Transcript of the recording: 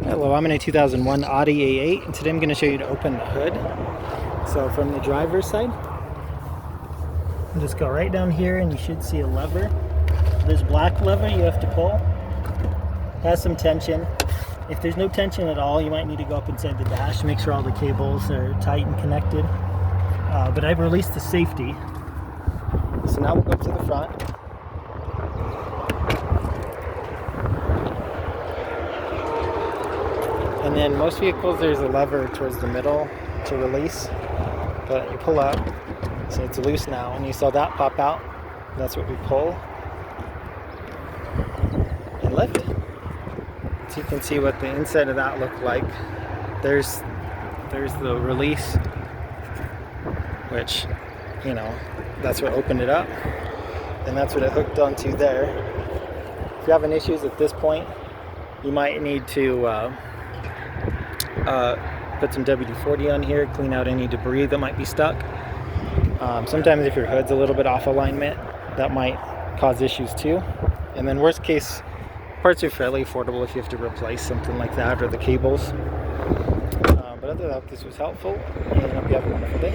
Hello, I'm in a 2001 Audi A8 and today I'm going to show you to open the hood. So from the driver's side, you just go right down here and you should see a lever. This black lever you have to pull. It has some tension. If there's no tension at all, you might need to go up inside the dash to make sure all the cables are tight and connected. But I've released the safety. So now we'll go to the front. And then most vehicles there's a lever towards the middle to release, but you pull up, so it's loose now, and you saw that pop out. That's what we pull and lift. So you can see what the inside of that looked like. There's the release, which, you know, that's what opened it up, and that's what it hooked onto there. If you're having issues at this point, you might need to put some WD-40 on here, clean out any debris that might be stuck. Sometimes if your hood's a little bit off alignment, that might cause issues too. And then worst case, parts are fairly affordable if you have to replace something like that or the cables. But other than that, this was helpful, and I hope you have a wonderful day.